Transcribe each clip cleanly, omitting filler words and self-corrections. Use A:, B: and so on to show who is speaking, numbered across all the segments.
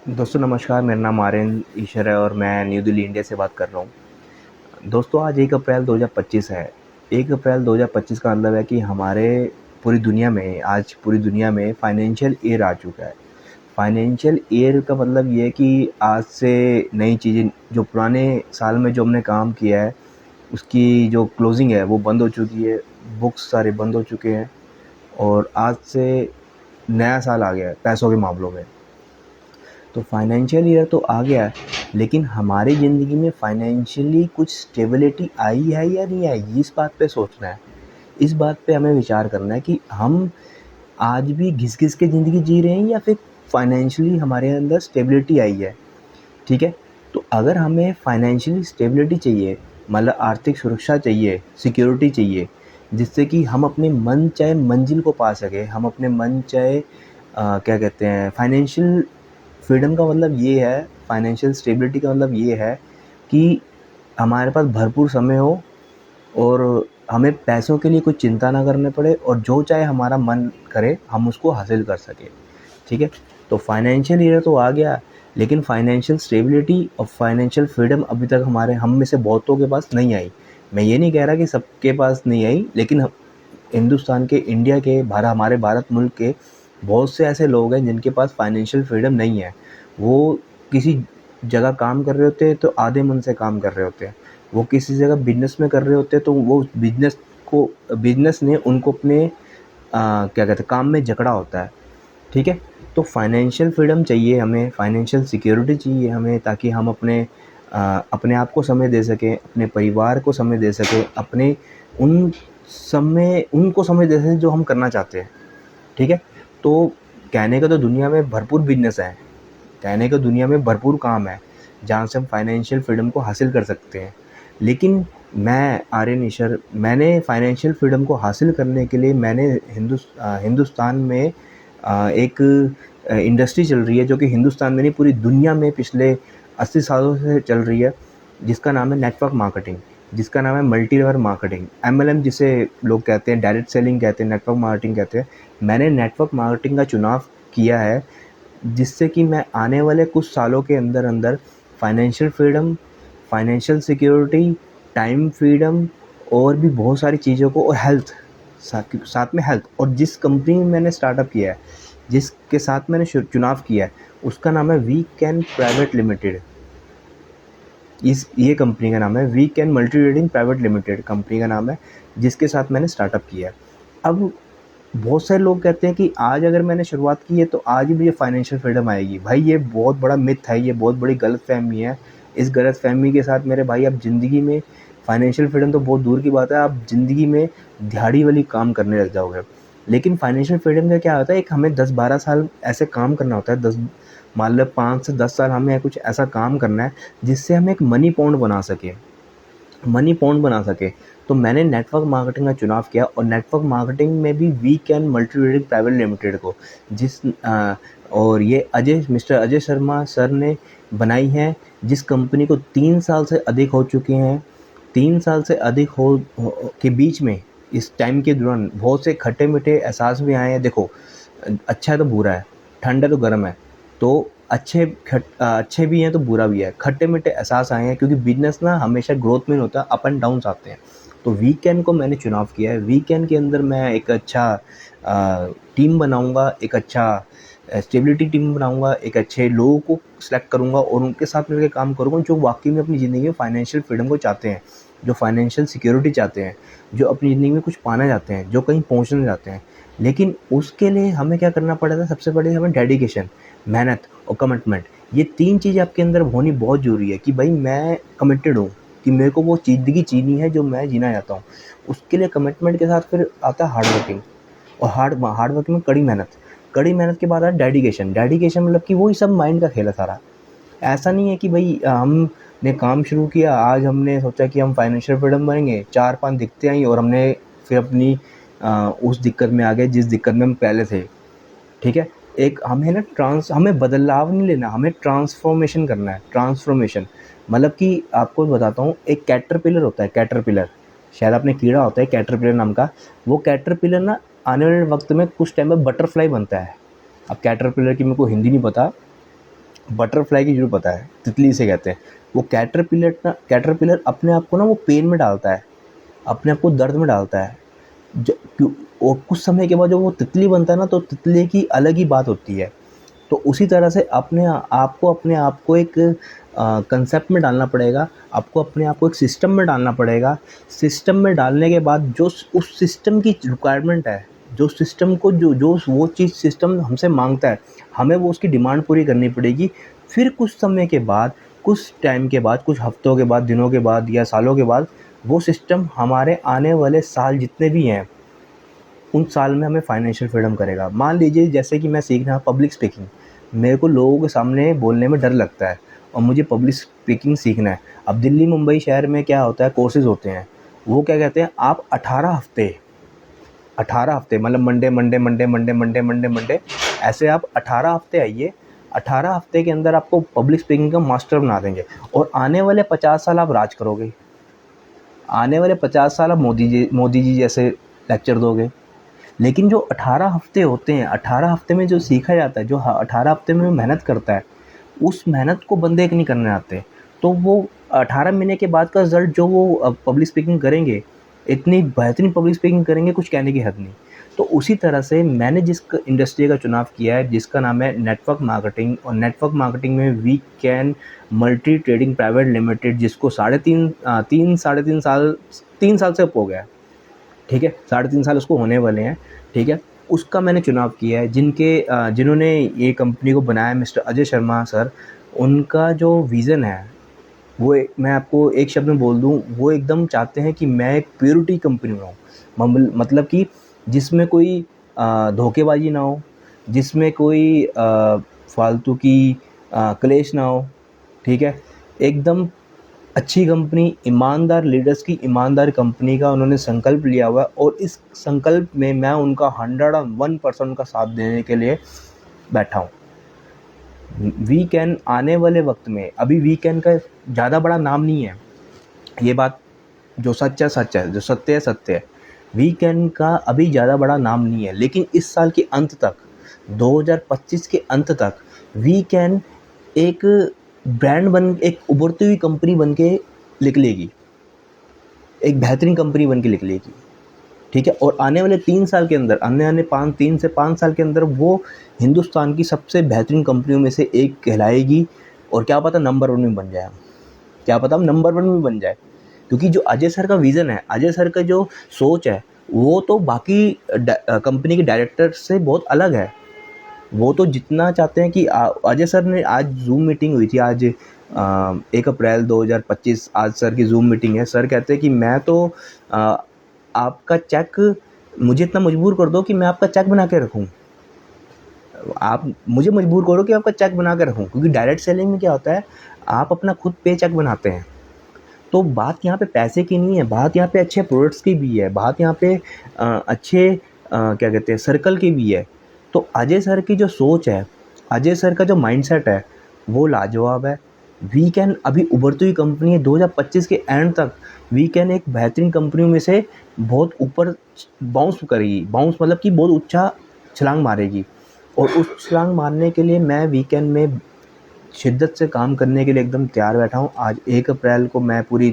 A: दोस्तों नमस्कार, मेरा नाम आर्यन ईश्वर है और मैं न्यू दिल्ली इंडिया से बात कर रहा हूँ। दोस्तों आज 1 अप्रैल 2025 है। 1 अप्रैल 2025 का मतलब है कि हमारे पूरी दुनिया में फाइनेंशियल ईयर आ चुका है। फाइनेंशियल ईयर का मतलब ये है कि आज से नई चीज़ें जो पुराने साल में जो हमने काम किया है, उसकी जो क्लोजिंग है वो बंद हो चुकी है, बुक्स सारे बंद हो चुके हैं और आज से नया साल आ गया है पैसों के मामलों में। तो फाइनेंशियल ईयर तो आ गया है, लेकिन हमारी ज़िंदगी में फाइनेंशियली कुछ स्टेबिलिटी आई है या नहीं आई, इस बात पे सोचना है। इस बात पे हमें विचार करना है कि हम आज भी घिस-घिस के ज़िंदगी जी रहे हैं या फिर फाइनेंशियली हमारे अंदर स्टेबिलिटी आई है, ठीक है? तो अगर हमें फाइनेंशियली स्टेबिलिटी चाहिए, मतलब आर्थिक सुरक्षा चाहिए, सिक्योरिटी चाहिए, जिससे कि हम अपने मन चाहे मंज़िल को पा सकें, हम अपने मन चाहे क्या कहते हैं फाइनेंशियल फ्रीडम का मतलब ये है, फाइनेंशियल स्टेबिलिटी का मतलब ये है कि हमारे पास भरपूर समय हो और हमें पैसों के लिए कुछ चिंता ना करने पड़े और जो चाहे हमारा मन करे हम उसको हासिल कर सकें, ठीक है? तो फाइनेंशियल ईयर तो आ गया, लेकिन फाइनेंशियल स्टेबिलिटी और फाइनेंशियल फ्रीडम अभी तक हम में से बहुतों के पास नहीं आई। मैं ये नहीं कह रहा कि सबके पास नहीं आई, लेकिन हिंदुस्तान के, इंडिया के, हमारे भारत मुल्क के बहुत से ऐसे लोग हैं जिनके पास फाइनेंशियल फ्रीडम नहीं है। वो किसी जगह काम कर रहे होते हैं तो आधे मन से काम कर रहे होते हैं। वो किसी जगह बिज़नेस में कर रहे होते हैं तो वो बिज़नेस ने उनको अपने क्या कहते हैं काम में जकड़ा होता है, ठीक है? तो फाइनेंशियल फ्रीडम चाहिए हमें, फाइनेंशियल सिक्योरिटी चाहिए हमें, ताकि हम अपने आप को समय दे सकें, अपने परिवार को समय दे सकें, अपने उन उनको समय दे सकें जो हम करना चाहते हैं, ठीक है? तो कहने का तो दुनिया में भरपूर बिज़नेस है, कहने का दुनिया में भरपूर काम है, जहाँ से हम फाइनेंशियल फ्रीडम को हासिल कर सकते हैं। लेकिन मैं आर्यन ईश्वर, मैंने फाइनेंशियल फ्रीडम को हासिल करने के लिए हिंदुस्तान में एक इंडस्ट्री चल रही है जो कि हिंदुस्तान में नहीं पूरी दुनिया में पिछले 80 सालों से चल रही है, जिसका नाम है नेटवर्क मार्केटिंग, जिसका नाम है मल्टी लेवल मार्केटिंग, एमएलएम जिसे लोग कहते हैं, डायरेक्ट सेलिंग कहते हैं, नेटवर्क मार्केटिंग कहते हैं। मैंने नेटवर्क मार्केटिंग का चुनाव किया है, जिससे कि मैं आने वाले कुछ सालों के अंदर अंदर financial freedom, financial security, time freedom और भी बहुत सारी चीज़ों को, और हेल्थ, साथ में हेल्थ, और जिस कंपनी में मैंने स्टार्टअप किया है, जिसके साथ मैंने चुनाव किया है, उसका नाम है वी कैन प्राइवेट लिमिटेड। ये कंपनी का नाम है We can multi trading private Limited, company का नाम है जिसके साथ मैंने स्टार्टअप किया है। अब बहुत सारे लोग कहते हैं कि आज अगर मैंने शुरुआत की है तो आज ही मुझे फाइनेंशियल फ्रीडम आएगी। भाई ये बहुत बड़ा मिथ है, ये बहुत बड़ी गलतफ़हमी है। इस गलतफ़हमी के साथ मेरे भाई आप ज़िंदगी में फाइनेंशियल फ्रीडम तो बहुत दूर की बात है, आप ज़िंदगी में दिहाड़ी वाली काम करने लग जाओगे। लेकिन फाइनेंशियल फ्रीडम का क्या होता है, एक हमें 10-12 साल ऐसे काम करना होता है, 10 मान लो 5 से 10 साल हमें कुछ ऐसा काम करना है जिससे हम एक मनी पॉन्ड बना सके। तो मैंने नेटवर्क मार्केटिंग का चुनाव किया और नेटवर्क मार्केटिंग में भी We can multi trading private Limited को और ये मिस्टर अजय शर्मा सर ने बनाई है, जिस कंपनी को 3 साल से अधिक हो चुके हैं। 3 साल से अधिक के बीच में, इस टाइम के दौरान बहुत से खट्टे मीठे एहसास भी आए हैं। देखो, अच्छा है तो बुरा है, ठंड है तो गर्म है, तो अच्छे भी हैं तो बुरा भी है, खट्टे मीठे एहसास आए हैं, क्योंकि बिजनेस ना हमेशा ग्रोथ में होता है, अप एंड डाउन्स आते हैं। तो वीकेंड को मैंने चुनाव किया है, वीकेंड के अंदर मैं एक अच्छा टीम बनाऊंगा, एक अच्छा स्टेबिलिटी टीम बनाऊंगा, एक अच्छे लोगों को सिलेक्ट करूंगा और उनके साथ मिलकर काम करूंगा जो वाकई में अपनी ज़िंदगी में फाइनेंशियल फ्रीडम को चाहते हैं, जो फाइनेंशियल सिक्योरिटी चाहते हैं, जो अपनी ज़िंदगी में कुछ पाना चाहते हैं, जो कहीं पहुंचना चाहते हैं। लेकिन उसके लिए हमें क्या करना पड़ता है, सबसे पहले हमें डेडिकेशन, मेहनत और कमिटमेंट, ये 3 चीज़ें आपके अंदर होनी बहुत ज़रूरी है कि भाई मैं कमिटेड हूँ, कि मेरे को वो ज़िंदगी जीनी है जो मैं जीना चाहता हूँ। उसके लिए कमिटमेंट के साथ फिर आता है हार्ड वर्किंग, और हार्ड वर्किंग में कड़ी मेहनत के बाद आता है डेडिकेशन। डेडिकेशन मतलब कि वही सब माइंड का खेल है सारा। ऐसा नहीं है कि भाई हमने काम शुरू किया, आज हमने सोचा कि हम फाइनेंशियल फ्रीडम बनेंगे, 4-5 दिक्कतें आई और हमने फिर अपनी उस दिक्कत में आ गए जिस दिक्कत में हम पहले थे, ठीक है? एक हमें ना हमें बदलाव नहीं लेना, हमें ट्रांसफॉर्मेशन करना है। ट्रांसफॉर्मेशन मतलब कि आपको बताता हूँ, एक कैटरपिलर होता है, कैटरपिलर, शायद आपने कीड़ा होता है कैटरपिलर नाम का, वो कैटरपिलर ना आने वाले वक्त में कुछ टाइम में बटरफ्लाई बनता है। अब कैटरपिलर की मेरे को हिंदी नहीं पता, बटरफ्लाई की ज़रूर पता है, तितली इसे कहते हैं। वो कैटरपिलर अपने आप को ना वो पेन में डालता है, अपने आप को दर्द में डालता है। ज क्यों और कुछ समय के बाद जब वो तितली बनता है ना, तो तितली की अलग ही बात होती है। तो उसी तरह से अपने आप को एक कंसेप्ट में डालना पड़ेगा, आपको अपने आप को एक सिस्टम में डालना पड़ेगा। सिस्टम में डालने के बाद जो उस सिस्टम की रिक्वायरमेंट है, जो सिस्टम को जो जो वो चीज़ सिस्टम हमसे माँगता है, हमें वो उसकी डिमांड पूरी करनी पड़ेगी। फिर कुछ समय के बाद, कुछ टाइम के बाद, कुछ हफ्तों के बाद, दिनों के बाद या सालों के बाद, वो सिस्टम हमारे आने वाले साल जितने भी हैं, उन साल में हमें फाइनेंशियल फ्रीडम करेगा। मान लीजिए जैसे कि मैं सीख रहा पब्लिक स्पीकिंग, मेरे को लोगों के सामने बोलने में डर लगता है और मुझे पब्लिक स्पीकिंग सीखना है। अब दिल्ली मुंबई शहर में क्या होता है, कोर्सेज़ होते हैं, वो क्या कहते हैं, आप 18 हफ्ते मतलब मंडे ऐसे आप 18 हफ्ते आइए। 18 हफ्ते के अंदर आपको पब्लिक स्पीकिंग का मास्टर बना देंगे और आने वाले 50 साल आप राज करोगे। आने वाले 50 साल आप मोदी जी जैसे लेक्चर दोगे। लेकिन जो 18 हफ्ते होते हैं, 18 हफ्ते में जो सीखा जाता है, जो 18 हफ्ते में मेहनत करता है, उस मेहनत को बंदे एक नहीं करने आते। तो वो 18 महीने के बाद का रिज़ल्ट जो वो पब्लिक स्पीकिंग करेंगे, इतनी बेहतरीन पब्लिक स्पीकिंग करेंगे, कुछ कहने की हद नहीं। तो उसी तरह से मैंने जिस इंडस्ट्री का चुनाव किया है, जिसका नाम है नेटवर्क मार्केटिंग, और नेटवर्क मार्केटिंग में we can multi trading private limited, जिसको 3 साल से ऊपर हो गया है, ठीक है, 3.5 साल उसको होने वाले हैं, ठीक है। उसका मैंने चुनाव किया है। जिन्होंने ये कंपनी को बनाया, मिस्टर अजय शर्मा सर, उनका जो विज़न है, मैं आपको एक शब्द में बोल दूँ, वो एकदम चाहते हैं कि मैं एक प्योरिटी कंपनी बनाऊँ। मतलब कि जिसमें कोई धोखेबाजी ना हो, जिसमें कोई फालतू की क्लेश ना हो, ठीक है। एकदम अच्छी कंपनी, ईमानदार लीडर्स की ईमानदार कंपनी का उन्होंने संकल्प लिया हुआ है, और इस संकल्प में मैं उनका 101% का साथ देने के लिए बैठा हूँ। वीकेंड आने वाले वक्त में, अभी वीकेंड का ज़्यादा बड़ा नाम नहीं है, ये बात जो सच है सच है, जो सत्य है सत्य है। वीकेंड का अभी ज़्यादा बड़ा नाम नहीं है, लेकिन इस साल के अंत तक, 2025 के अंत तक, वीकेंड एक एक उभरती हुई कंपनी बन के निकलेगी, एक बेहतरीन कंपनी बन के निकलेगी, ठीक है। और आने वाले 3 साल के अंदर, आने 3 से 5 साल के अंदर, वो हिंदुस्तान की सबसे बेहतरीन कंपनियों में से एक कहलाएगी। और क्या पता नंबर 1 में बन जाए, क्या पता हम नंबर 1 में बन जाए। क्योंकि जो अजय सर का विज़न है, अजय सर का जो सोच है, वो तो बाकी कंपनी के डायरेक्टर से बहुत अलग है। वो तो जितना चाहते हैं कि अजय सर ने, आज जूम मीटिंग हुई थी, आज 1 अप्रैल 2025, आज सर की जूम मीटिंग है। सर कहते हैं कि मैं तो आपका चेक, मुझे इतना मजबूर कर दो कि मैं आपका चेक बना के रखूँ। आप मुझे मजबूर करो कि आपका चेक बना के रखूँ। क्योंकि डायरेक्ट सेलिंग में क्या होता है, आप अपना खुद पे चेक बनाते हैं। तो बात यहाँ पे पैसे की नहीं है, बात यहाँ पे अच्छे प्रोडक्ट्स की भी है, बात यहाँ पे अच्छे क्या कहते हैं, सर्कल की भी है। तो अजय सर की जो सोच है, अजय सर का जो माइंडसेट है, वो लाजवाब है। वीकेंड अभी उभरती हुई कंपनी है, 2025 के एंड तक वीकेंड एक बेहतरीन कंपनियों में से बहुत ऊपर बाउंस करेगी। बाउंस मतलब कि बहुत ऊंचा छलांग मारेगी। और उस छलांग मारने के लिए मैं वीकेंड में शिद्दत से काम करने के लिए एकदम तैयार बैठा हूँ। आज 1 अप्रैल को मैं पूरी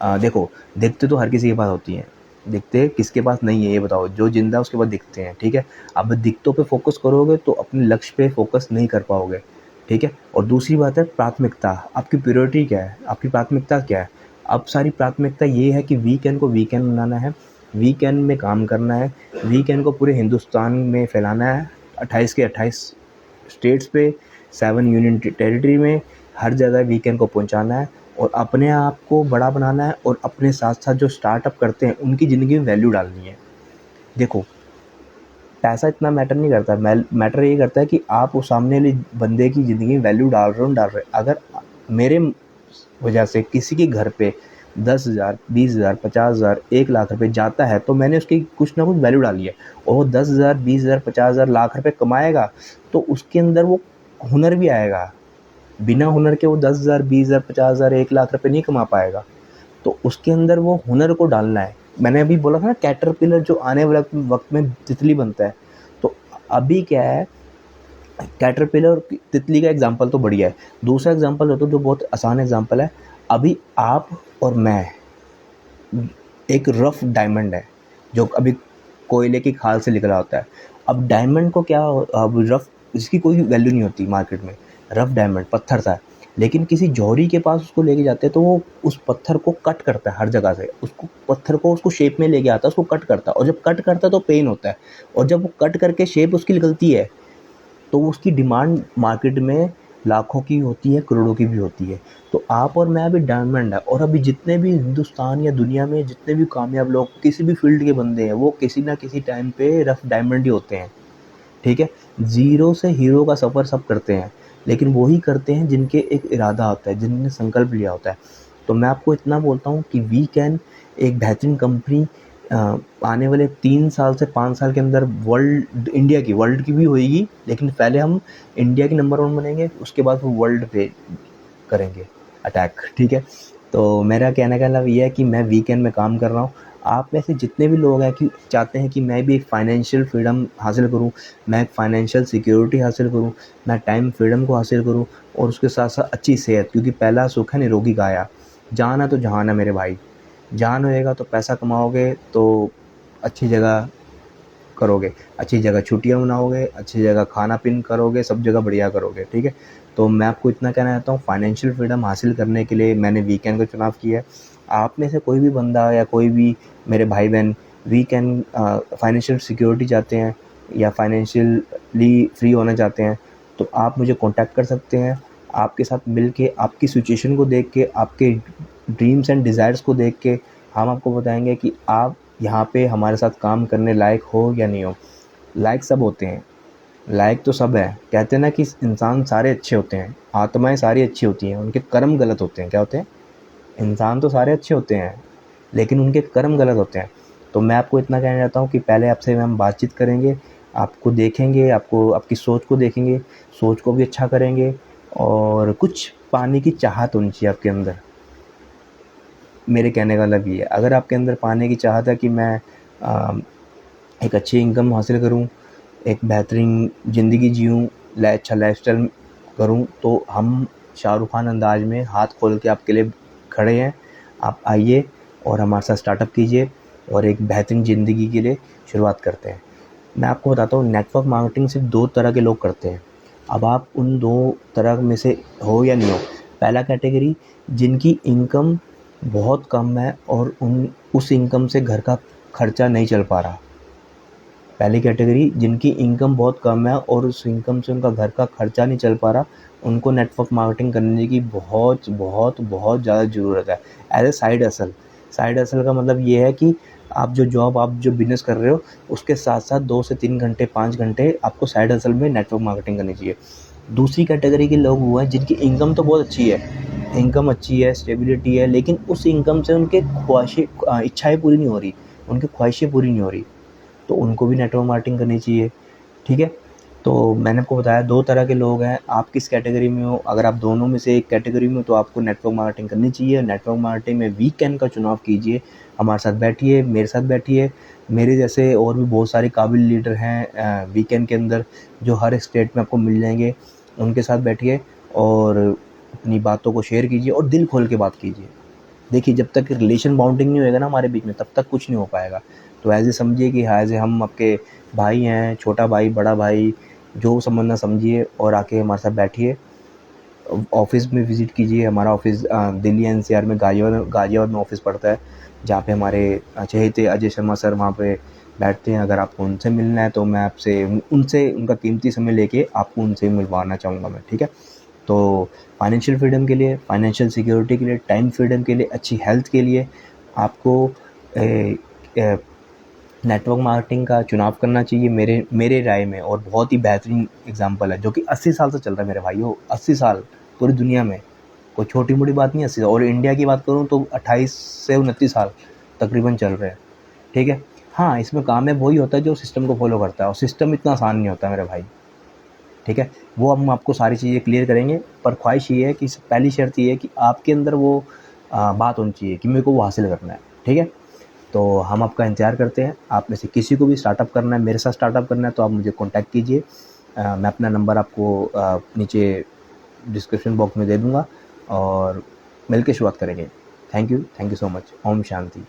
A: देखो, दिखते तो हर किसी के पास होती हैं, दिखते किसके पास नहीं है ये बताओ? जो जिंदा है उसके पास दिखते हैं, ठीक है। अब दिखतों पे फोकस करोगे तो अपने लक्ष्य पे फोकस नहीं कर पाओगे, ठीक है। और दूसरी बात है प्राथमिकता, आपकी प्रायोरिटी क्या है, आपकी प्राथमिकता क्या है? अब सारी प्राथमिकता ये है कि वीकेंड को वीकेंड बनाना है, वीकेंड में काम करना है, वीकेंड को पूरे हिंदुस्तान में फैलाना है, 28 के 28 स्टेट्स पे, 7 यूनियन टेरिटरी में, हर जगह वीकेंड को पहुंचाना है और अपने आप को बड़ा बनाना है। और अपने साथ साथ जो स्टार्टअप करते हैं उनकी ज़िंदगी में वैल्यू डालनी है। देखो, पैसा इतना मैटर नहीं करता, मैटर ये करता है कि आप उस सामने वाले बंदे की ज़िंदगी में वैल्यू डाल रहे हो, डाल रहे। अगर मेरे वजह से किसी के घर पे 10,000, 20,000, 50,000, 1 लाख रुपए जाता है, तो मैंने उसकी कुछ ना कुछ वैल्यू डाली है। और वो 10,000, 20,000, 50,000, लाख रुपए कमाएगा तो उसके अंदर वो हुनर भी आएगा। बिना हुनर के वो 10,000, 20,000, 50,000, 1 लाख रुपए नहीं कमा पाएगा। तो उसके अंदर वो हुनर को डालना है। मैंने अभी बोला था ना, कैटरपिलर जो आने वाले वक्त में तितली बनता है। तो अभी क्या है, कैटरपिलर और तितली का एग्जांपल तो बढ़िया है। दूसरा एग्जांपल होता है जो बहुत आसान एग्जांपल है, अभी आप और मैं एक रफ डायमंड है जो अभी कोयले की खाल से निकला होता है। अब डायमंड को क्या, अब रफ, इसकी कोई वैल्यू नहीं होती मार्केट में, रफ डायमंड पत्थर था, लेकिन किसी जौहरी के पास उसको लेके जाते हैं तो वो उस पत्थर को कट करता है हर जगह से, उसको पत्थर को उसको शेप में लेके आता है, उसको कट करता है, और जब कट करता है तो पेन होता है, और जब वो कट करके शेप उसकी निकलती है तो उसकी डिमांड मार्केट में लाखों की होती है, करोड़ों की भी होती है। तो आप और मैं भी डायमंड है, और अभी जितने भी हिंदुस्तान या दुनिया में जितने भी कामयाब लोग किसी भी फील्ड के बंदे हैं, वो किसी ना किसी टाइम पे रफ डायमंड ही होते हैं। ठीक है, ज़ीरो से हीरो का सफ़र सब करते हैं, लेकिन वही करते हैं जिनके एक इरादा होता है, जिन्होंने संकल्प लिया होता है। तो मैं आपको इतना बोलता हूँ कि वी कैन एक बेहतरीन कंपनी आने वाले 3 साल से 5 साल के अंदर वर्ल्ड की भी होएगी, लेकिन पहले हम इंडिया के नंबर 1 बनेंगे, उसके बाद वो वर्ल्ड पे करेंगे अटैक। ठीक है, तो मेरा कहने का मतलब ये है कि मैं वीकेंड में काम कर रहा हूँ। आप में से जितने भी लोग हैं कि चाहते हैं कि मैं भी एक फाइनेंशियल फ्रीडम हासिल करूँ, मैं एक फाइनेंशियल सिक्योरिटी हासिल करूँ, मैं टाइम फ्रीडम को हासिल करूँ, और उसके साथ साथ अच्छी सेहत, क्योंकि पहला सुख है निरोगी काया। जान है तो जहान है मेरे भाई। जान होएगा तो पैसा कमाओगे, तो अच्छी जगह करोगे, अच्छी जगह छुट्टियाँ मनाओगे, अच्छी जगह खाना पीना करोगे, सब जगह बढ़िया करोगे। ठीक है, तो मैं आपको इतना कहना चाहता हूँ, फाइनेंशियल फ्रीडम हासिल करने के लिए मैंने वीकेंड का चुनाव किया है। आप में से कोई भी बंदा या कोई भी मेरे भाई बहन वीकेंड फाइनेंशियल सिक्योरिटी चाहते हैं या फाइनेंशियली फ्री होना चाहते हैं, तो आप मुझे कॉन्टैक्ट कर सकते हैं। आपके साथ मिल के, आपकी सिचुएशन को देख के, आपके ड्रीम्स एंड डिज़ायर्स को देख के हम आपको बताएंगे कि आप यहाँ पे हमारे साथ काम करने लायक हो या नहीं हो। लायक सब होते हैं, लायक तो सब है। कहते हैं ना कि इंसान सारे अच्छे होते हैं, आत्माएं सारी अच्छी होती हैं, उनके कर्म गलत होते हैं। क्या होते हैं? इंसान तो सारे अच्छे होते हैं, लेकिन उनके कर्म गलत होते हैं। तो मैं आपको इतना कहना चाहता हूँ कि पहले आपसे हम बातचीत करेंगे, आपको देखेंगे, आपको आपकी सोच को देखेंगे, सोच को भी अच्छा करेंगे, और कुछ पाने की चाहत होनी चाहिए आपके अंदर। मेरे कहने का मतलब ये है, अगर आपके अंदर पाने की चाहत है कि मैं एक अच्छी इनकम हासिल करूँ, एक बेहतरीन ज़िंदगी जीऊँ, अच्छा लाइफ़स्टाइल करूँ, तो हम शाहरुख़ खान अंदाज़ में हाथ खोल के आपके लिए खड़े हैं। आप आइए और हमारे साथ स्टार्टअप कीजिए और एक बेहतरीन ज़िंदगी के लिए शुरुआत करते हैं। मैं आपको बताता हूँ, नेटवर्क मार्केटिंग सिर्फ 2 तरह के लोग करते हैं। अब आप उन 2 तरह में से हो या नहीं हो। पहला कैटेगरी, जिनकी इनकम बहुत कम है और उस इनकम से घर का खर्चा नहीं चल पा रहा। पहली कैटेगरी, जिनकी इनकम बहुत कम है और उस इनकम से उनका घर का खर्चा नहीं चल पा रहा, उनको नेटवर्क मार्केटिंग करने की बहुत बहुत बहुत ज़्यादा ज़रूरत है as a side hustle. Side hustle का मतलब ये है कि आप जो बिज़नेस कर रहे हो, उसके साथ साथ 2 से 3 घंटे 5 घंटे आपको साइड हसल में नेटवर्क मार्केटिंग करनी चाहिए। दूसरी कैटेगरी के लोग वो हैं जिनकी इनकम तो बहुत अच्छी है, इनकम अच्छी है, स्टेबिलिटी है, लेकिन उस इनकम से उनके इच्छाएँ पूरी नहीं हो रही, उनकी ख्वाहिशें पूरी नहीं हो रही, तो उनको भी नेटवर्क मार्केटिंग करनी चाहिए। ठीक है, तो मैंने आपको बताया 2 तरह के लोग हैं, आप किस कैटेगरी में हो। अगर आप दोनों में से एक कैटेगरी में हो तो आपको नेटवर्क मार्केटिंग करनी चाहिए। नेटवर्क मार्केटिंग में वीकेंड का चुनाव कीजिए, हमारे साथ बैठिए, मेरे साथ बैठिए। मेरे जैसे और भी बहुत सारे काबिल लीडर हैं वीकेंड के अंदर, जो हर स्टेट में आपको मिल जाएंगे। उनके साथ बैठिए और अपनी बातों को शेयर कीजिए और दिल खोल के बात कीजिए। देखिए, जब तक रिलेशन बाउंडिंग नहीं होएगा ना हमारे बीच में, तब तक कुछ नहीं हो पाएगा। तो ऐसे समझिए कि एज ए हम आपके भाई हैं, छोटा भाई, बड़ा भाई, जो समझना समझिए और आके हमारे साथ बैठिए। ऑफ़िस में विज़िट कीजिए। हमारा ऑफ़िस दिल्ली एनसीआर में गाज़ियाबाद में ऑफ़िस पड़ता है, जहाँ पे हमारे चहेते अजय शर्मा सर वहाँ पे बैठते हैं। अगर आपको उनसे मिलना है तो मैं आपसे उनसे उनका कीमती समय लेके आपको उनसे मिलवाना चाहूँगा मैं। ठीक है, तो फाइनेंशियल फ्रीडम के लिए, फाइनेंशियल सिक्योरिटी के लिए, टाइम फ्रीडम के लिए, अच्छी हेल्थ के लिए आपको नेटवर्क मार्केटिंग का चुनाव करना चाहिए मेरे मेरे राय में। और बहुत ही बेहतरीन एग्जांपल है जो कि 80 साल से चल रहा है मेरे भाइयों, 80 साल पूरी दुनिया में। कोई छोटी मोटी बात नहीं, 80 साल। और इंडिया की बात करूँ तो 28 से 29 साल तकरीबन चल रहे हैं। ठीक है, हाँ, इसमें कामयाब वही होता है जो सिस्टम को फॉलो करता है, और सिस्टम इतना आसान नहीं होता मेरे भाई। ठीक है, वो हम आपको सारी चीज़ें क्लियर करेंगे, पर ख्वाहिश ये है कि पहली शर्त ये है कि आपके अंदर वो बात होनी चाहिए कि मेरे को वो हासिल करना है। ठीक है, तो हम आपका इंतज़ार करते हैं। आप में से किसी को भी स्टार्टअप करना है, मेरे साथ स्टार्टअप करना है, तो आप मुझे कॉन्टैक्ट कीजिए। मैं अपना नंबर आपको नीचे डिस्क्रिप्शन बॉक्स में दे दूँगा और मिल के शुरुआत करेंगे। Thank you so much. ओम शांति।